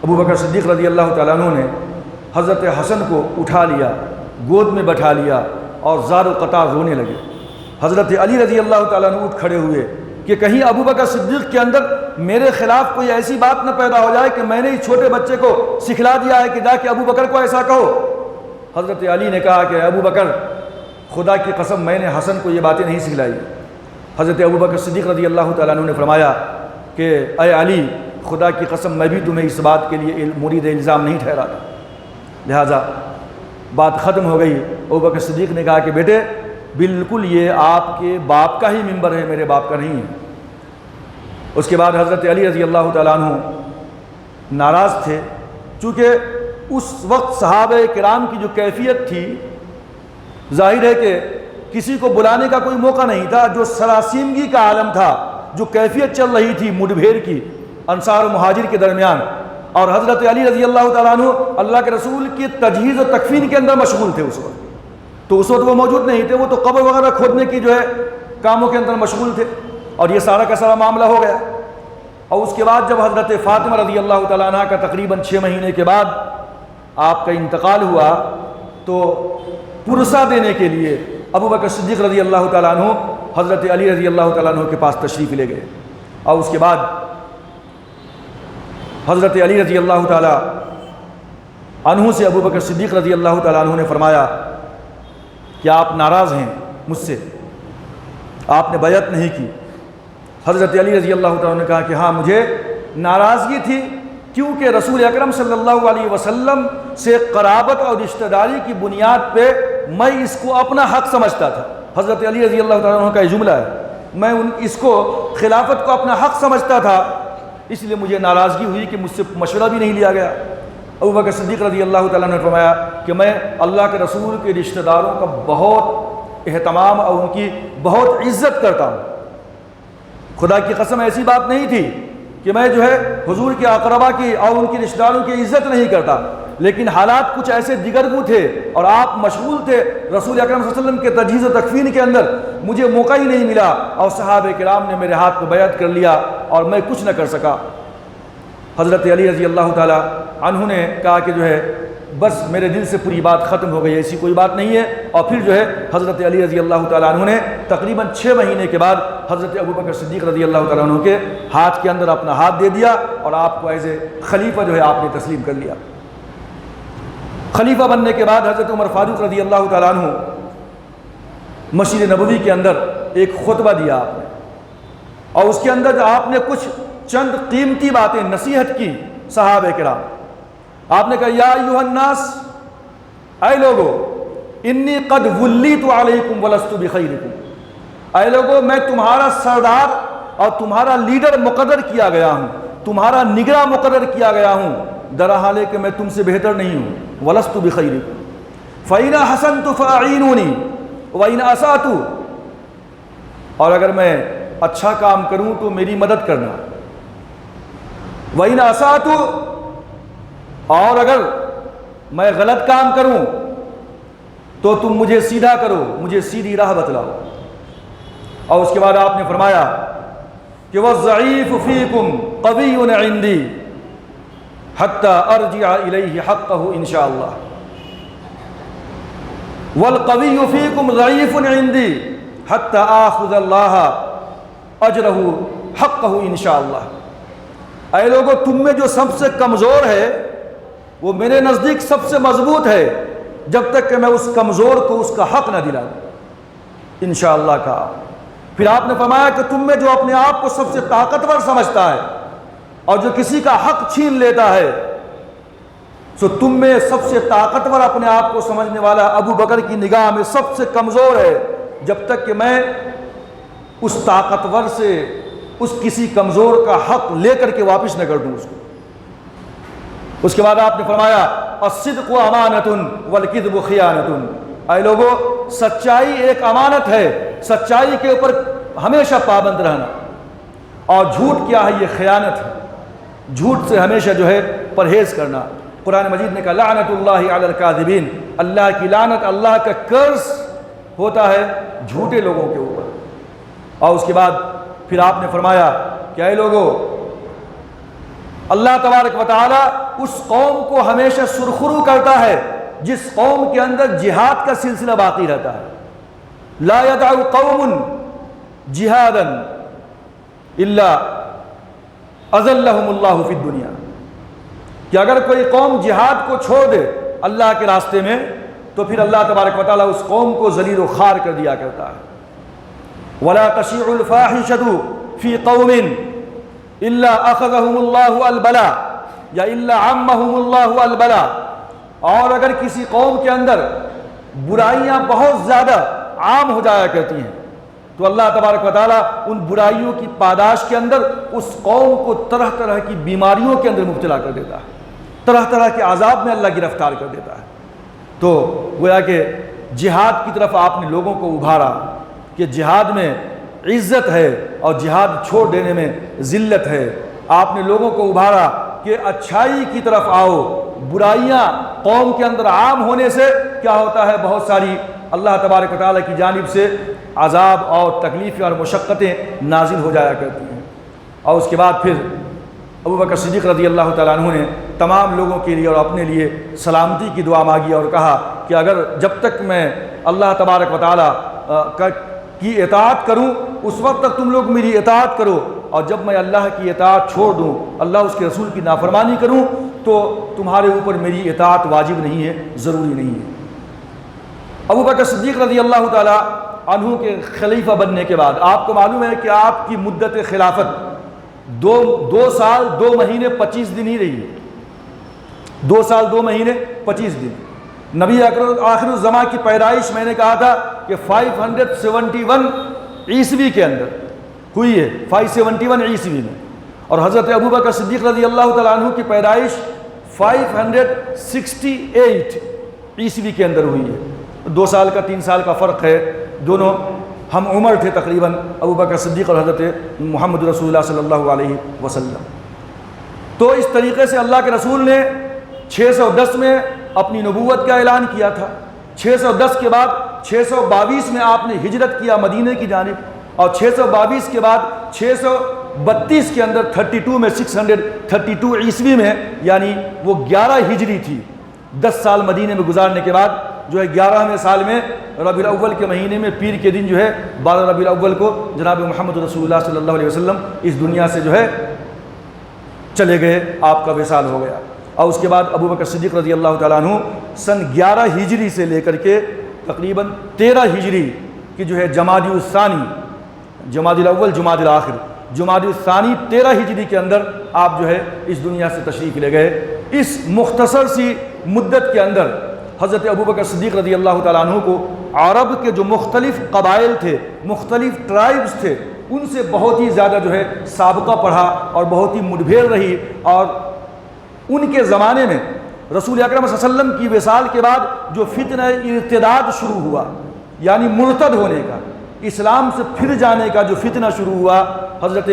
ابو بکر صدیق رضی اللہ تعالیٰ عنہ نے حضرت حسن کو اٹھا لیا، گود میں بٹھا لیا اور زار و قطار رونے لگے۔ حضرت علی رضی اللہ تعالیٰ عنہ اٹھ کھڑے ہوئے کہ کہیں ابو بکر صدیق کے اندر میرے خلاف کوئی ایسی بات نہ پیدا ہو جائے کہ میں نے اس چھوٹے بچے کو سکھلا دیا ہے کہ جا کے ابو بکر کو ایسا کہو۔ حضرت علی نے کہا کہ ابو بکر، خدا کی قسم میں نے حسن کو یہ باتیں نہیں سکھلائی۔ حضرت ابو بکر صدیق رضی اللہ تعالیٰ عنہ نے فرمایا کہ اے علی، خدا کی قسم میں بھی تمہیں اس بات کے لیے مرید الزام نہیں ٹھہرا تھا، لہٰذا بات ختم ہو گئی۔ ابو بکر صدیق نے کہا کہ بیٹے بالکل یہ آپ کے باپ کا ہی منبر ہے، میرے باپ کا نہیں ہے۔ اس کے بعد حضرت علی رضی اللہ تعالیٰ عنہ ناراض تھے، چونکہ اس وقت صحابہ کرام کی جو کیفیت تھی، ظاہر ہے کہ کسی کو بلانے کا کوئی موقع نہیں تھا، جو سراسیمگی کا عالم تھا، جو کیفیت چل رہی تھی مڈ بھیڑ کی انصار و مہاجر کے درمیان، اور حضرت علی رضی اللہ تعالیٰ عنہ اللہ کے رسول کی تجہیز و تکفین کے اندر مشغول تھے۔ اس وقت تو اس وقت وہ موجود نہیں تھے، وہ تو قبر وغیرہ کھودنے کی جو ہے کاموں کے اندر مشغول تھے، اور یہ سارا کا سارا معاملہ ہو گیا۔ اور اس کے بعد جب حضرت فاطمہ رضی اللہ تعالیٰ عنہ کا تقریباً 6 مہینے کے بعد آپ کا انتقال ہوا، تو پرسہ دینے کے لیے ابو بکر صدیق رضی اللہ تعالیٰ عنہ حضرت علی رضی اللہ تعالیٰ عنہ کے پاس تشریف لے گئے، اور اس کے بعد حضرت علی رضی اللہ تعالیٰ عنہ سے ابو بکر صدیق رضی اللہ تعالیٰ عنہ نے فرمایا کہ آپ ناراض ہیں مجھ سے، آپ نے بیعت نہیں کی۔ حضرت علی رضی اللہ تعالیٰ عنہ نے کہا کہ ہاں مجھے ناراضگی تھی، کیونکہ رسول اکرم صلی اللہ علیہ وسلم سے قرابت اور رشتہ داری کی بنیاد پہ میں اس کو اپنا حق سمجھتا تھا۔ حضرت علی رضی اللہ تعالیٰ عنہ کا یہ جملہ ہے، میں اس کو خلافت کو اپنا حق سمجھتا تھا، اس لیے مجھے ناراضگی ہوئی کہ مجھ سے مشورہ بھی نہیں لیا گیا۔ ابو بکر صدیق رضی اللہ تعالیٰ نے فرمایا کہ میں اللہ کے رسول کے رشتہ داروں کا بہت اہتمام اور ان کی بہت عزت کرتا ہوں، خدا کی قسم ایسی بات نہیں تھی کہ میں جو ہے حضور کے اقربا کی اور ان کی رشتہ داروں کی عزت نہیں کرتا، لیکن حالات کچھ ایسے دیگرگوں تھے اور آپ مشغول تھے رسول اکرم صلی اللہ علیہ وسلم کے تجہیز و تکفین کے اندر، مجھے موقع ہی نہیں ملا، اور صحابہ کرام نے میرے ہاتھ کو بیعت کر لیا اور میں کچھ نہ کر سکا۔ حضرت علی رضی اللہ تعالیٰ عنہ نے کہا کہ جو ہے بس میرے دل سے پوری بات ختم ہو گئی، ایسی کوئی بات نہیں ہے، اور پھر جو ہے حضرت علی رضی اللہ تعالیٰ عنہ نے تقریباً 6 مہینے کے بعد حضرت ابو بکر صدیق رضی اللہ تعالیٰ عنہ کے ہاتھ کے اندر اپنا ہاتھ دے دیا، اور آپ کو ایز اے خلیفہ جو ہے آپ نے تسلیم کر لیا۔ خلیفہ بننے کے بعد حضرت عمر فاروق رضی اللہ تعالیٰ عنہ مسجد نبوی کے اندر ایک خطبہ دیا آپ نے، اور اس کے اندر آپ نے کچھ چند قیمتی باتیں نصیحت کی صحابہ کرام۔ آپ نے کہا یا ایھا الناس، اے لوگو، انی قد ولیت علیکم ولست بخیرکم، اے لوگو میں تمہارا سردار اور تمہارا لیڈر مقرر کیا گیا ہوں، تمہارا نگراں مقرر کیا گیا ہوں، درحال ہے کہ میں تم سے بہتر نہیں ہوں، ولست بخیرکم، فإن أحسنت فأعینونی وإن أسأت، اور اگر میں اچھا کام کروں تو میری مدد کرنا، وإن أسأت، اور اگر میں غلط کام کروں تو تم مجھے سیدھا کرو، مجھے سیدھی راہ بتلاؤ۔ اور اس کے بعد آپ نے فرمایا کہ وَالضَّعِيفُ فِيكُمْ قَوِيٌّ عِنْدِي، حتی ارجع الیہ حقہ انشاءاللہ والقوی فیکم ضعیف عندی حتی آخذ اللہ اجرہ حقہ انشاءاللہ۔ اے لوگو، تم میں جو سب سے کمزور ہے وہ میرے نزدیک سب سے مضبوط ہے جب تک کہ میں اس کمزور کو اس کا حق نہ دلا دوں، انشاءاللہ کہا۔ پھر آپ نے فرمایا کہ تم میں جو اپنے آپ کو سب سے طاقتور سمجھتا ہے اور جو کسی کا حق چھین لیتا ہے، سو تم میں سب سے طاقتور اپنے آپ کو سمجھنے والا ابو بکر کی نگاہ میں سب سے کمزور ہے جب تک کہ میں اس طاقتور سے اس کسی کمزور کا حق لے کر کے واپس نہ کر دوں اس کو۔ اس کے بعد آپ نے فرمایا الصدق امانۃ والکذب خیانۃ۔ اے لوگو، سچائی ایک امانت ہے، سچائی کے اوپر ہمیشہ پابند رہنا، اور جھوٹ کیا ہے؟ یہ خیانت ہے، جھوٹ سے ہمیشہ جو ہے پرہیز کرنا۔ قرآن مجید نے کہا لعنت اللہ علی الکاذبین، اللہ کی لعنت، اللہ کا قرض ہوتا ہے جھوٹے لوگوں کے اوپر۔ اور اس کے بعد پھر آپ نے فرمایا کہ اے لوگو، اللہ تبارک و تعالیٰ اس قوم کو ہمیشہ سرخرو کرتا ہے جس قوم کے اندر جہاد کا سلسلہ باقی رہتا ہے۔ لا يدع قوم جہادا الا اذلهم اللہ فی الدنیا، کہ اگر کوئی قوم جہاد کو چھوڑ دے اللہ کے راستے میں تو پھر اللہ تبارک و تعالیٰ اس قوم کو ذلیل و خوار کر دیا کرتا ہے۔ ولا تشیع الفاحشۃ فی قوم الا اخذهم اللہ البلاء یا الا عمهم اللہ البلاء، اور اگر کسی قوم کے اندر برائیاں بہت زیادہ عام ہو جایا کرتی ہیں تو اللہ تبارک و تعالیٰ ان برائیوں کی پاداش کے اندر اس قوم کو طرح طرح کی بیماریوں کے اندر مبتلا کر دیتا ہے، طرح طرح کے عذاب میں اللہ گرفتار کر دیتا ہے۔ تو گویا کہ جہاد کی طرف آپ نے لوگوں کو ابھارا کہ جہاد میں عزت ہے اور جہاد چھوڑ دینے میں ذلت ہے۔ آپ نے لوگوں کو ابھارا کہ اچھائی کی طرف آؤ، برائیاں قوم کے اندر عام ہونے سے کیا ہوتا ہے، بہت ساری اللہ تبارک و تعالیٰ کی جانب سے عذاب اور تکلیفیں اور مشقتیں نازل ہو جایا کرتی ہیں۔ اور اس کے بعد پھر ابو بکر صدیق رضی اللہ تعالیٰ عنہ نے تمام لوگوں کے لیے اور اپنے لیے سلامتی کی دعا مانگی اور کہا کہ اگر جب تک میں اللہ تبارک و تعالیٰ کی اطاعت کروں اس وقت تک تم لوگ میری اطاعت کرو، اور جب میں اللہ کی اطاعت چھوڑ دوں، اللہ اس کے رسول کی نافرمانی کروں، تو تمہارے اوپر میری اطاعت واجب نہیں ہے، ضروری نہیں ہے۔ ابو بکر صدیق رضی اللہ تعالیٰ عنہ کے خلیفہ بننے کے بعد آپ کو معلوم ہے کہ آپ کی مدت خلافت دو سال 2 مہینے 25 دن ہی رہی ہے، 2 سال 2 مہینے 25 دن۔ نبی اکرم آخر الزماں کی پیدائش میں نے کہا تھا کہ 571 عیسوی کے اندر ہوئی ہے، 571 عیسوی میں، اور حضرت ابو بکر صدیق رضی اللہ تعالیٰ عنہ کی پیدائش 568 عیسوی کے اندر ہوئی ہے۔ 2 سال کا 3 سال کا فرق ہے، دونوں ہم عمر تھے تقریباً، ابو بکر صدیق اور حضرت محمد رسول اللہ صلی اللہ علیہ وسلم۔ تو اس طریقے سے اللہ کے رسول نے 610 میں اپنی نبوت کا اعلان کیا تھا، 610 کے بعد 622 میں آپ نے ہجرت کیا مدینہ کی جانب، اور 622 کے بعد 632 کے اندر 32 میں 632 عیسوی میں، یعنی وہ 11 ہجری تھی، 10 سال مدینہ میں گزارنے کے بعد جو ہے 11ویں سال میں ربیع الاول کے مہینے میں پیر کے دن جو ہے 12 ربیع الاول کو جناب محمد رسول اللہ صلی اللہ علیہ وسلم اس دنیا سے جو ہے چلے گئے، آپ کا وصال ہو گیا۔ اور اس کے بعد ابو بکر صدیق رضی اللہ تعالیٰ عنہ سن 11 ہجری سے لے کر کے تقریباً 13 ہجری کی جو ہے جمادی الثانی، جمادی الاول جمادی الآخر، جمادی الثانی 13 ہجری کے اندر آپ جو ہے اس دنیا سے تشریف لے گئے۔ اس مختصر سی مدت کے اندر حضرت ابو بکر صدیق رضی اللہ تعالیٰ عنہ کو عرب کے جو مختلف قبائل تھے، مختلف ٹرائبز تھے، ان سے بہت ہی زیادہ جو ہے سابقہ پڑھا اور بہت ہی مڈبھیڑ رہی، اور ان کے زمانے میں رسول اکرم صلی اللہ علیہ وسلم کی وصال کے بعد جو فتنہ ارتداد شروع ہوا، یعنی مرتد ہونے کا، اسلام سے پھر جانے کا جو فتنہ شروع ہوا، حضرت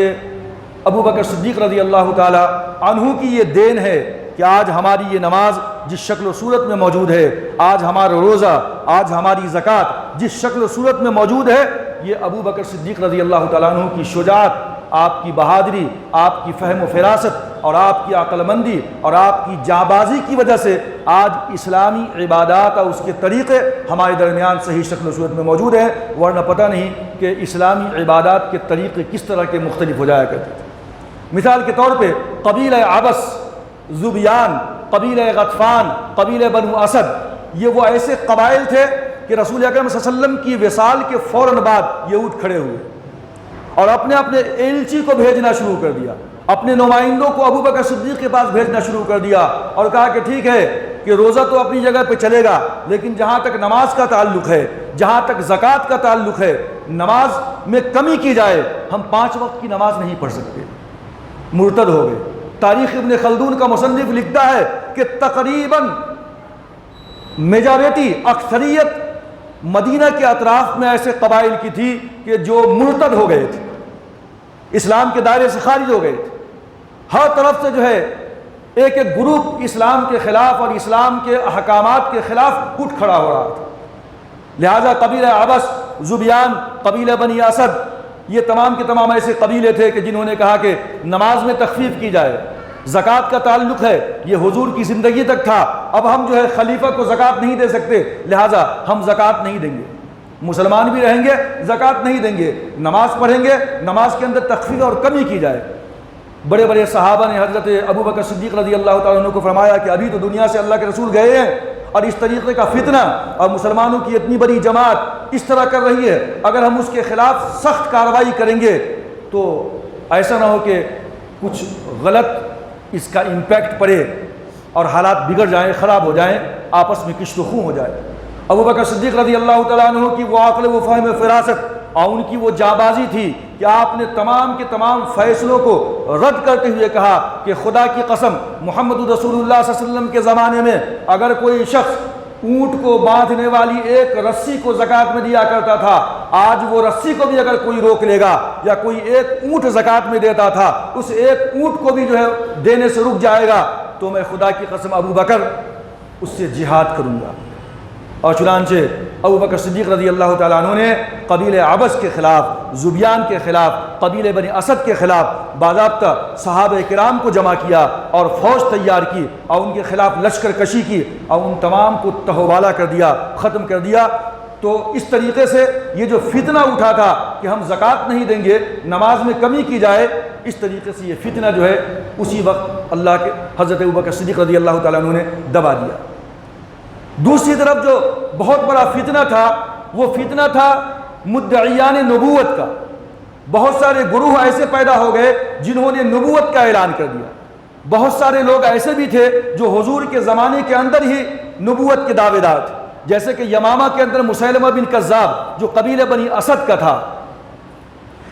ابو بکر صدیق رضی اللہ تعالیٰ عنہ کی یہ دین ہے کہ آج ہماری یہ نماز جس شکل و صورت میں موجود ہے، آج ہمارا روزہ، آج ہماری زکوٰۃ جس شکل و صورت میں موجود ہے، یہ ابو بکر صدیق رضی اللہ تعالیٰ عنہ کی شجاعت آپ کی بہادری، آپ کی فہم و فراست اور آپ کی عقل مندی اور آپ کی جانبازی کی وجہ سے آج اسلامی عبادات اور اس کے طریقے ہمارے درمیان صحیح شکل و صورت میں موجود ہیں، ورنہ پتہ نہیں کہ اسلامی عبادات کے طریقے کس طرح کے مختلف ہو جایا کرتے تھے۔ مثال کے طور پہ قبیلہ عبس، ذبیان، قبیلہ غطفان، قبیلہ بنو اسد، یہ وہ ایسے قبائل تھے کہ رسول اکرم صلی اللہ علیہ وسلم کی وصال کے فوراً بعد یہ اٹھ کھڑے ہوئے اور اپنے اپنے ایلچی کو بھیجنا شروع کر دیا، اپنے نمائندوں کو ابو بکر صدیق کے پاس بھیجنا شروع کر دیا اور کہا کہ ٹھیک ہے کہ روزہ تو اپنی جگہ پہ چلے گا، لیکن جہاں تک نماز کا تعلق ہے، جہاں تک زکوٰۃ کا تعلق ہے، نماز میں کمی کی جائے، ہم 5 وقت کی نماز نہیں پڑھ سکتے۔ مرتد ہو گئے۔ تاریخ ابن خلدون کا مصنف لکھتا ہے کہ تقریباً میجارٹی، اکثریت مدینہ کے اطراف میں ایسے قبائل کی تھی کہ جو مرتد ہو گئے تھے، اسلام کے دائرے سے خارج ہو گئے تھے۔ ہر طرف سے جو ہے ایک ایک گروپ اسلام کے خلاف اور اسلام کے احکامات کے خلاف اٹھ کھڑا ہو رہا تھا۔ لہذا قبیلہ عبس، ذبیان، قبیلہ بنی اسد، یہ تمام کے تمام ایسے قبیلے تھے کہ جنہوں نے کہا کہ نماز میں تخفیف کی جائے، زکوٰۃ کا تعلق ہے، یہ حضور کی زندگی تک تھا، اب ہم جو ہے خلیفہ کو زکوٰۃ نہیں دے سکتے، لہٰذا ہم زکوٰۃ نہیں دیں گے، مسلمان بھی رہیں گے زکوٰۃ نہیں دیں گے، نماز پڑھیں گے، نماز کے اندر تخفیف اور کمی کی جائے۔ بڑے بڑے صحابہ نے حضرت ابو بکر صدیق رضی اللہ تعالیٰ عنہ کو فرمایا کہ ابھی تو دنیا سے اللہ کے رسول گئے ہیں اور اس طریقے کا فتنہ اور مسلمانوں کی اتنی بڑی جماعت اس طرح کر رہی ہے، اگر ہم اس کے خلاف سخت کارروائی کریں گے تو ایسا نہ ہو کہ کچھ غلط اس کا امپیکٹ پڑے اور حالات بگڑ جائیں، خراب ہو جائیں، آپس میں کشت و خوں ہو جائے۔ ابو بکر صدیق رضی اللہ تعالیٰ عنہ کی وہ عقل و فہم فراست اور ان کی وہ جانبازی تھی کہ آپ نے تمام کے تمام فیصلوں کو رد کرتے ہوئے کہا کہ خدا کی قسم، محمد رسول اللہ صلی اللہ علیہ وسلم کے زمانے میں اگر کوئی شخص اونٹ کو باندھنے والی ایک رسی کو زکوٰۃ میں دیا کرتا تھا، آج وہ رسی کو بھی اگر کوئی روک لے گا یا کوئی ایک اونٹ زکوٰۃ میں دیتا تھا، اس ایک اونٹ کو بھی جو ہے دینے سے رک جائے گا تو میں خدا کی قسم ابو بکر اس سے جہاد کروں گا۔ اور چنانچہ ابو بکر صدیق رضی اللہ تعالیٰ عنہ نے قبیلہ عبس کے خلاف، ذبیان کے خلاف، قبیلہ بنی اسد کے خلاف باضابطہ صحابہ کرام کو جمع کیا اور فوج تیار کی اور ان کے خلاف لشکر کشی کی اور ان تمام کو تہوبالا کر دیا، ختم کر دیا۔ تو اس طریقے سے یہ جو فتنہ اٹھا تھا کہ ہم زکوٰۃ نہیں دیں گے، نماز میں کمی کی جائے، اس طریقے سے یہ فتنہ جو ہے اسی وقت اللہ کے حضرت ابوبکر صدیق رضی اللہ تعالیٰ عنہ نے دبا دیا۔ دوسری طرف جو بہت بڑا فتنہ تھا وہ فتنہ تھا مدعیان نبوت کا۔ بہت سارے گروہ ایسے پیدا ہو گئے جنہوں نے نبوت کا اعلان کر دیا۔ بہت سارے لوگ ایسے بھی تھے جو حضور کے زمانے کے اندر ہی نبوت کے دعوے دار تھے، جیسے کہ یمامہ کے اندر مسیلمہ بن کذاب جو قبیلہ بنی اسد کا تھا۔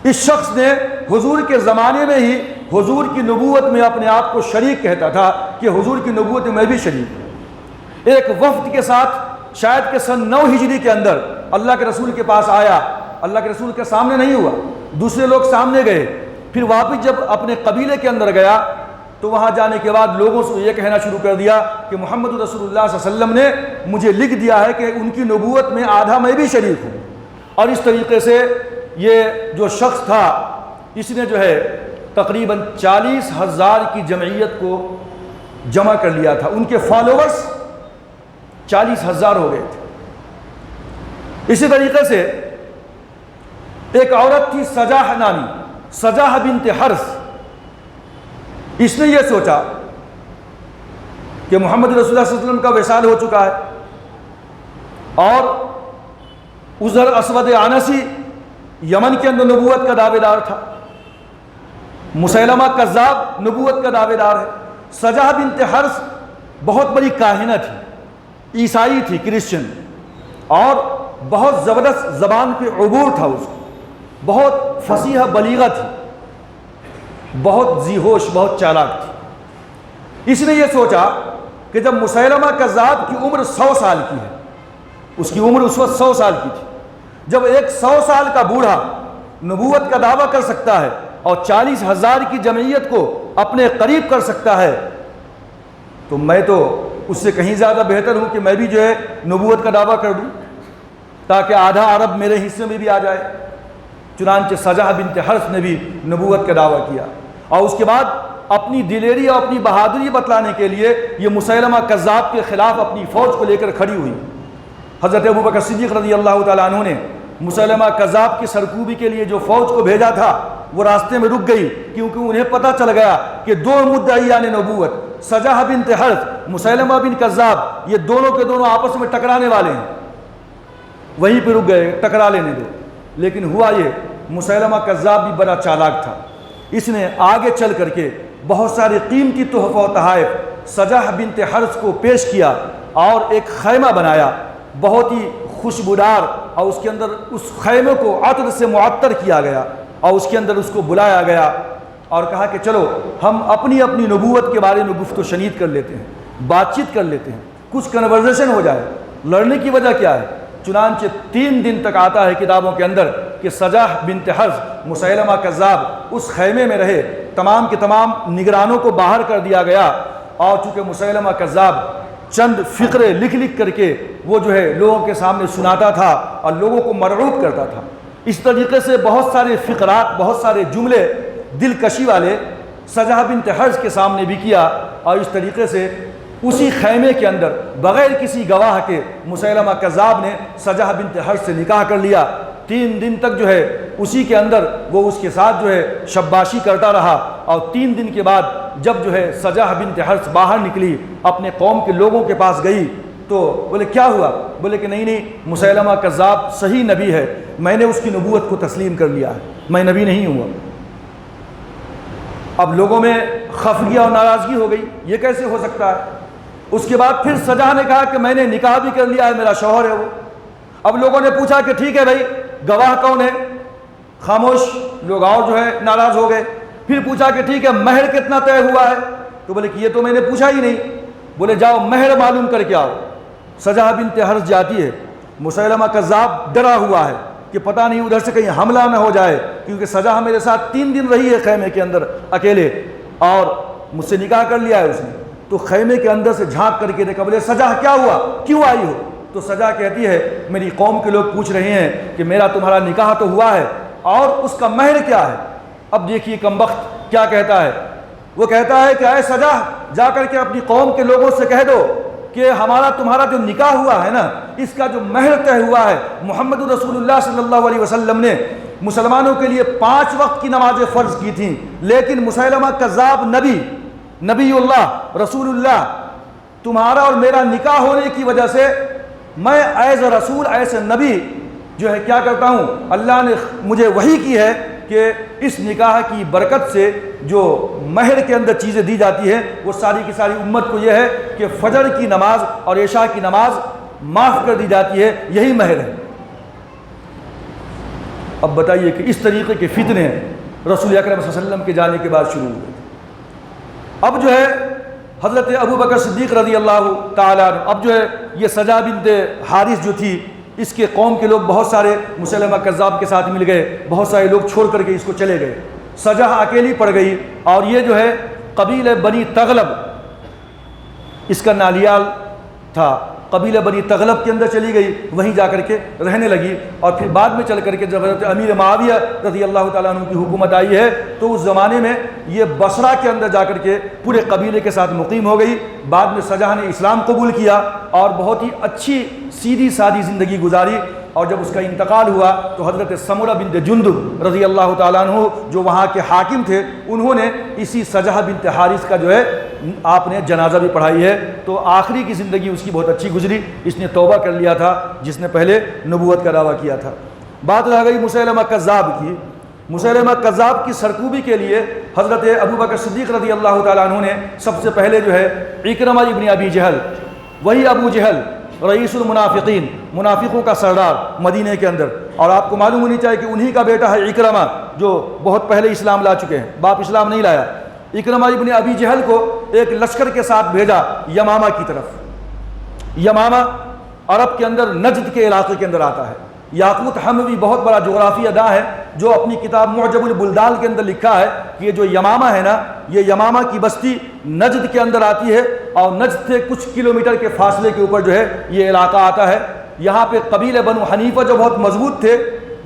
اس شخص نے حضور کے زمانے میں ہی حضور کی نبوت میں اپنے آپ کو شریک کہتا تھا کہ حضور کی نبوت میں بھی شریک ہوں۔ ایک وفد کے ساتھ شاید کہ سن 9 ہجری کے اندر اللہ کے رسول کے پاس آیا، اللہ کے رسول کے سامنے نہیں ہوا، دوسرے لوگ سامنے گئے، پھر واپس جب اپنے قبیلے کے اندر گیا تو وہاں جانے کے بعد لوگوں سے یہ کہنا شروع کر دیا کہ محمد رسول اللہ صلی اللہ علیہ وسلم نے مجھے لکھ دیا ہے کہ ان کی نبوت میں آدھا میں بھی شریک ہوں۔ اور اس طریقے سے یہ جو شخص تھا اس نے جو ہے تقریباً 40,000 کی جمعیت کو جمع کر لیا تھا، ان کے فالوورز 40,000 ہو گئے تھے۔ اسی طریقے سے ایک عورت تھی سجاح نامی، سجاح بنت حرث، اس نے یہ سوچا کہ محمد رسول اللہ صلی اللہ علیہ وسلم کا وصال ہو چکا ہے اور عذر اسود عنسی یمن کے اندر نبوت کا دعوے دار تھا، مسیلمہ کذاب نبوت کا دعوے دار ہے، سجاح بنت حرث بہت بڑی کاہنہ تھی، عیسائی تھی، کرسچن، اور بہت زبردست زبان پہ عبور تھا، اس کو بہت فصیح بلیغہ تھی، بہت ذی ہوش، بہت چالاک تھی۔ اس نے یہ سوچا کہ جب مسیلمہ کذاب کی عمر 100 سال کی ہے، اس کی عمر اس وقت 100 سال کی تھی، جب ایک 100 سال کا بوڑھا نبوت کا دعویٰ کر سکتا ہے اور 40,000 کی جمعیت کو اپنے قریب کر سکتا ہے تو میں تو اس سے کہیں زیادہ بہتر ہوں کہ میں بھی جو ہے نبوت کا دعویٰ کر دوں تاکہ آدھا عرب میرے حصے میں بھی آ جائے۔ چنانچہ سجح بنت حرث نے بھی نبوت کا دعویٰ کیا، اور اس کے بعد اپنی دلیری اور اپنی بہادری بتلانے کے لیے یہ مسیلمہ کذاب کے خلاف اپنی فوج کو لے کر کھڑی ہوئی۔ حضرت ابوبکر صدیق رضی اللہ تعالیٰ عنہ نے مسیلمہ کذاب کی سرکوبی کے لیے جو فوج کو بھیجا تھا وہ راستے میں رک گئی، کیونکہ انہیں پتہ چل گیا کہ دو مدعیان نبوت سجح بنت حرث، مسیلمہ بن کذاب، یہ دونوں کے دونوں آپس میں ٹکرانے والے ہیں۔ وہیں پہ رک گئے، ٹکرا لینے دو۔ لیکن ہوا یہ، مسیلمہ کذاب بھی بڑا چالاک تھا، اس نے آگے چل کر کے بہت سارے قیمتی تحفہ و تحائف سجح بنت حرث کو پیش کیا اور ایک خیمہ بنایا بہت ہی خوشبودار، اور اس کے اندر اس خیمے کو عطر سے معطر کیا گیا، اور اس کے اندر اس کو بلایا گیا اور کہا کہ چلو ہم اپنی اپنی نبوت کے بارے میں گفت و شنید کر لیتے ہیں، بات چیت کر لیتے ہیں، کچھ کنورزیشن ہو جائے، لڑنے کی وجہ کیا ہے؟ چنانچہ 3 دن تک آتا ہے کتابوں کے اندر کہ سجح بنت حرث، مسیلمہ کذاب اس خیمے میں رہے، تمام کے تمام نگرانوں کو باہر کر دیا گیا، اور چونکہ مسیلمہ کذاب چند فقرے لکھ لکھ کر کے وہ جو ہے لوگوں کے سامنے سناتا تھا اور لوگوں کو مرعوب کرتا تھا، اس طریقے سے بہت سارے فقرات، بہت سارے جملے دلکشی والے سجح بنت حرث کے سامنے بھی کیا، اور اس طریقے سے اسی خیمے کے اندر بغیر کسی گواہ کے مسیلمہ کذاب نے سجح بنت حرث سے نکاح کر لیا۔ 3 دن تک جو ہے اسی کے اندر وہ اس کے ساتھ جو ہے شباشی کرتا رہا، اور 3 دن کے بعد جب جو ہے سجح بنت حرث باہر نکلی، اپنے قوم کے لوگوں کے پاس گئی، تو بولے کیا ہوا؟ بولے کہ نہیں مسیلمہ کذاب صحیح نبی ہے، میں نے اس کی نبوت کو تسلیم کر لیا ہے، میں نبی نہیں ہوا۔ اب لوگوں میں خفگی اور ناراضگی ہو گئی، یہ کیسے ہو سکتا ہے؟ اس کے بعد پھر سجح نے کہا کہ میں نے نکاح بھی کر لیا ہے، میرا شوہر ہے وہ۔ اب لوگوں نے پوچھا کہ ٹھیک ہے بھائی، گواہ کون ہے؟ خاموش، لوگ اور جو ہے ناراض ہو گئے۔ پھر پوچھا کہ ٹھیک ہے مہر کتنا طے ہوا ہے؟ تو بولے کہ یہ تو میں نے پوچھا ہی نہیں۔ بولے جاؤ مہر معلوم کر کے آؤ۔ سجح بنت حرث جاتی ہے، مسیلمہ کذاب ڈرا ہوا ہے کہ پتہ نہیں ادھر سے کہیں حملہ نہ ہو جائے، کیونکہ سجح میرے ساتھ 3 دن رہی ہے خیمے کے اندر اکیلے، اور مجھ سے نکاح کر لیا ہے اس نے۔ تو خیمے کے اندر سے جھانک کر کے دیکھا، بولے سجح کیا ہوا، کیوں آئی ہو؟ تو سجح کہتی ہے میری قوم کے لوگ پوچھ رہے ہیں کہ میرا تمہارا نکاح تو ہوا ہے اور اس کا مہر کیا ہے۔ اب دیکھیے کمبخت کیا کہتا ہے، وہ کہتا ہے کہ اے سجح، جا کر کے اپنی قوم کے لوگوں سے کہہ دو کہ ہمارا تمہارا جو نکاح ہوا ہے نا، اس کا جو مہر طے ہوا ہے، محمد رسول اللہ صلی اللہ علیہ وسلم نے مسلمانوں کے لیے 5 وقت کی نمازیں فرض کی تھیں، لیکن مسیلمہ کذاب نبی اللہ رسول اللہ، تمہارا اور میرا نکاح ہونے کی وجہ سے میں ایز رسول ایسے نبی جو ہے کیا کرتا ہوں، اللہ نے مجھے وحی کی ہے کہ اس نکاح کی برکت سے جو مہر کے اندر چیزیں دی جاتی ہیں وہ ساری کی ساری امت کو یہ ہے کہ فجر کی نماز اور عشاء کی نماز معاف کر دی جاتی ہے، یہی مہر ہے۔ اب بتائیے کہ اس طریقے کے فتنے رسول اکرم صلی اللہ علیہ وسلم کے جانے کے بعد شروع ہوئے۔ اب جو ہے حضرت ابوبکر صدیق رضی اللہ تعالیٰ عنہ، اب جو ہے یہ سجح بنت حارث جو تھی، اس کے قوم کے لوگ بہت سارے مسیلمہ کذاب کے ساتھ مل گئے، بہت سارے لوگ چھوڑ کر کے اس کو چلے گئے، سجح اکیلی پڑ گئی، اور یہ جو ہے قبیلہ بنی تغلب، اس کا نالیال تھا، قبیلہ بنی تغلب کے اندر چلی گئی، وہیں جا کر کے رہنے لگی، اور پھر بعد میں چل کر کے جب حضرت امیر معاویہ رضی اللہ تعالیٰ عنہ کی حکومت آئی ہے تو اس زمانے میں یہ بصرہ کے اندر جا کر کے پورے قبیلے کے ساتھ مقیم ہو گئی۔ بعد میں سجح نے اسلام قبول کیا اور بہت ہی اچھی سیدھی سادی زندگی گزاری، اور جب اس کا انتقال ہوا تو حضرت سمرہ بنت جندب رضی اللہ تعالیٰ عنہ جو وہاں کے حاکم تھے، انہوں نے اسی سجح بنت حارث کا جو ہے آپ نے جنازہ بھی پڑھائی ہے، تو آخری کی زندگی اس کی بہت اچھی گزری، اس نے توبہ کر لیا تھا جس نے پہلے نبوت کا دعویٰ کیا تھا۔ بات رہ گئی مسیلمہ کذاب کی۔ مسیلمہ کذاب کی سرکوبی کے لیے حضرت ابوبکر صدیق رضی اللہ تعالیٰ عنہ نے سب سے پہلے جو ہے اکرمہ ابن ابی جہل، وہی ابو جہل رئیس المنافقین، منافقوں کا سردار مدینہ کے اندر، اور آپ کو معلوم ہونی چاہیے کہ انہی کا بیٹا ہے اکرمہ جو بہت پہلے اسلام لا چکے ہیں، باپ اسلام نہیں لایا۔ اکرمہ ابن ابی جہل کو ایک لشکر کے ساتھ بھیجا یمامہ کی طرف۔ یمامہ عرب کے اندر نجد کے علاقے کے اندر آتا ہے۔ یاقوت حموی بہت بڑا جغرافیہ داں ہے، جو اپنی کتاب معجم البلدان کے اندر لکھا ہے کہ یہ جو یمامہ ہے نا، یہ یمامہ کی بستی نجد کے اندر آتی ہے، اور نجد سے کچھ کلومیٹر کے فاصلے کے اوپر جو ہے یہ علاقہ آتا ہے۔ یہاں پہ قبیلہ بنو حنیفہ جو بہت مضبوط تھے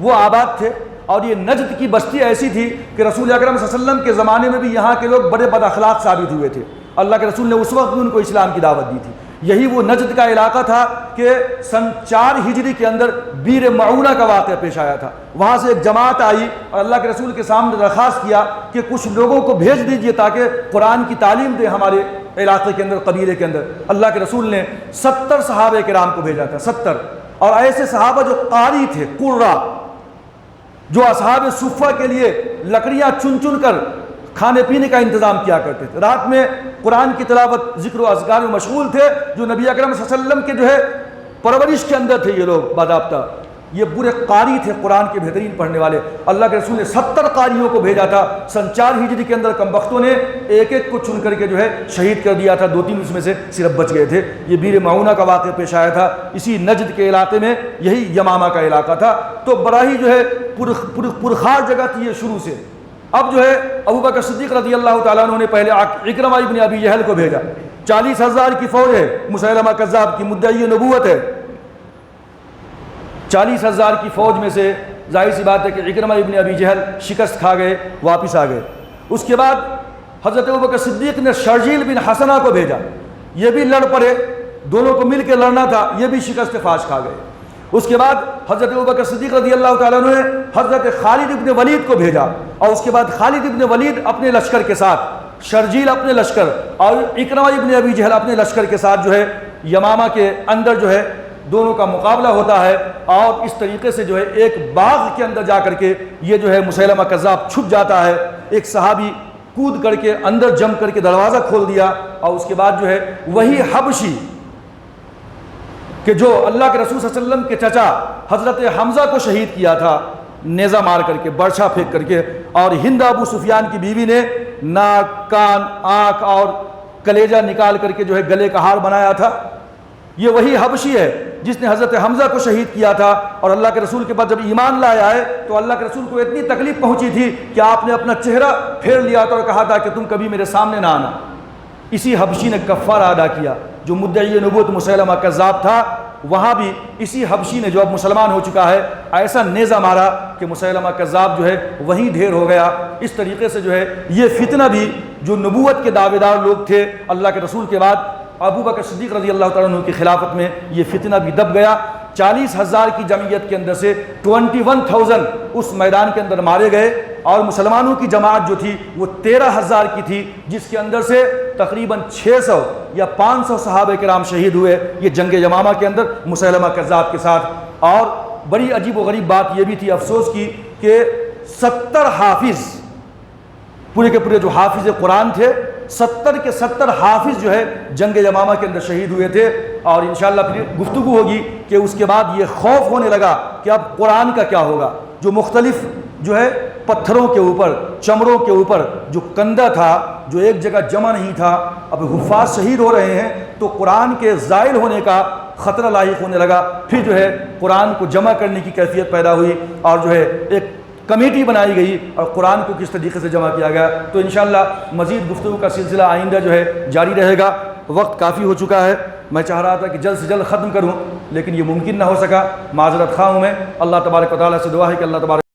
وہ آباد تھے، اور یہ نجد کی بستی ایسی تھی کہ رسول اکرم صلی اللہ علیہ وسلم کے زمانے میں بھی یہاں کے لوگ بڑے بد اخلاق ثابت ہوئے تھے. اللہ کے رسول نے اس وقت بھی ان کو اسلام کی دعوت دی تھی. یہی وہ نجد کا علاقہ تھا کہ سن 4 ہجری کے اندر بیر معونہ کا واقعہ پیش آیا تھا. وہاں سے ایک جماعت آئی اور اللہ کے رسول کے سامنے درخواست کیا کہ کچھ لوگوں کو بھیج دیجئے تاکہ قرآن کی تعلیم دے ہمارے علاقے کے اندر، قبیلے کے اندر. اللہ کے رسول نے 70 صحابہ کرام کو بھیجا تھا، 70. اور ایسے صحابہ جو قاری تھے، قرہ، جو اصحاب صفہ کے لیے لکڑیاں چن چن کر کھانے پینے کا انتظام کیا کرتے تھے، رات میں قرآن کی تلاوت، ذکر و اذکار میں مشغول تھے، جو نبی اکرم صلی اللہ علیہ وسلم کے جو ہے پرورش کے اندر تھے. یہ لوگ باضابطہ یہ برے قاری تھے، قرآن کے بہترین پڑھنے والے. اللہ کے رسول نے 70 قاریوں کو بھیجا تھا. سن 4 ہجری کے اندر کم بختوں نے ایک ایک کو چن کر کے جو ہے شہید کر دیا تھا. 2-3 اس میں سے صرف بچ گئے تھے. یہ بیر معونہ کا واقعہ پیش آیا تھا اسی نجد کے علاقے میں، یہی یمامہ کا علاقہ تھا. تو بڑا ہی جو ہے پرخار جگہ تھی یہ شروع سے. اب جو ہے ابو بکر صدیق رضی اللہ تعالیٰ عنہ نے پہلے اکرمہ ابن ابی جہل کو بھیجا. 40,000 کی فوج ہے، مسیلمہ کذاب کی مدعی نبوت ہے. 40,000 کی فوج میں سے ظاہر سی بات ہے کہ اکرمہ ابن ابی جہل شکست کھا گئے، واپس آ گئے. اس کے بعد حضرت ابوبکر صدیق نے شرجیل بن حسنہ کو بھیجا. یہ بھی لڑ پڑے، دونوں کو مل کے لڑنا تھا، یہ بھی شکست فاش کھا گئے. اس کے بعد حضرت ابوبکر صدیق رضی اللہ تعالیٰ عنہ نے حضرت خالد ابن ولید کو بھیجا. اور اس کے بعد خالد ابن ولید اپنے لشکر کے ساتھ، شرجیل اپنے لشکر اور اکرمہ ابن ابی جہل اپنے لشکر کے ساتھ جو ہے یمامہ کے اندر جو ہے دونوں کا مقابلہ ہوتا ہے. اور اس طریقے سے جو ہے ایک باغ کے اندر جا کر کے یہ جو ہے مسیلمہ کذاب چھپ جاتا ہے. ایک صحابی کود کر کے اندر جم کر کے دروازہ کھول دیا. اور اس کے بعد جو ہے وہی حبشی کہ جو اللہ کے رسول صلی اللہ علیہ وسلم کے چچا حضرت حمزہ کو شہید کیا تھا نیزہ مار کر کے، برچھا پھینک کر کے، اور ہند ابو سفیان کی بیوی نے ناک، کان، آنکھ اور کلیجہ نکال کر کے جو ہے گلے کا ہار بنایا تھا، یہ وہی حبشی ہے جس نے حضرت حمزہ کو شہید کیا تھا. اور اللہ کے رسول کے بعد جب ایمان لایا ہے تو اللہ کے رسول کو اتنی تکلیف پہنچی تھی کہ آپ نے اپنا چہرہ پھیر لیا تھا اور کہا تھا کہ تم کبھی میرے سامنے نہ آنا. اسی حبشی نے کفارہ ادا کیا. جو مدعی نبوت مسیلمہ کذاب تھا، وہاں بھی اسی حبشی نے جو اب مسلمان ہو چکا ہے ایسا نیزہ مارا کہ مسیلمہ کذاب جو ہے وہیں ڈھیر ہو گیا. اس طریقے سے جو ہے یہ فتنہ بھی جو نبوت کے دعوے دار لوگ تھے اللہ کے رسول کے بعد ابو بکر صدیق رضی اللہ تعالیٰ عنہ کی خلافت میں، یہ فتنہ بھی دب گیا. 40,000 کی جمعیت کے اندر سے 21,000 اس میدان کے اندر مارے گئے. اور مسلمانوں کی جماعت جو تھی وہ 13,000 کی تھی، جس کے اندر سے تقریباً 600 یا 500 صحابہ کرام شہید ہوئے یہ جنگ یمامہ کے اندر مسیلمہ کذاب کے ساتھ. اور بڑی عجیب و غریب بات یہ بھی تھی افسوس کی کہ 70 حافظ، پورے کے پورے جو حافظ قرآن تھے، 70 کے 70 حافظ جو ہے جنگ یمامہ کے اندر شہید ہوئے تھے. اور انشاءاللہ پھر گفتگو ہوگی کہ اس کے بعد یہ خوف ہونے لگا کہ اب قرآن کا کیا ہوگا. جو مختلف جو ہے پتھروں کے اوپر، چمڑوں کے اوپر جو کندہ تھا، جو ایک جگہ جمع نہیں تھا، اب حفاظ شہید ہو رہے ہیں تو قرآن کے زائل ہونے کا خطرہ لاحق ہونے لگا. پھر جو ہے قرآن کو جمع کرنے کی کیفیت پیدا ہوئی اور جو ہے ایک کمیٹی بنائی گئی اور قرآن کو کس طریقے سے جمع کیا گیا. تو انشاءاللہ مزید گفتگو کا سلسلہ آئندہ جو ہے جاری رہے گا. وقت کافی ہو چکا ہے. میں چاہ رہا تھا کہ جلد سے جلد ختم کروں لیکن یہ ممکن نہ ہو سکا، معذرت خواہ ہوں میں. اللہ تبارک و تعالیٰ سے دعا ہے کہ اللہ تبارک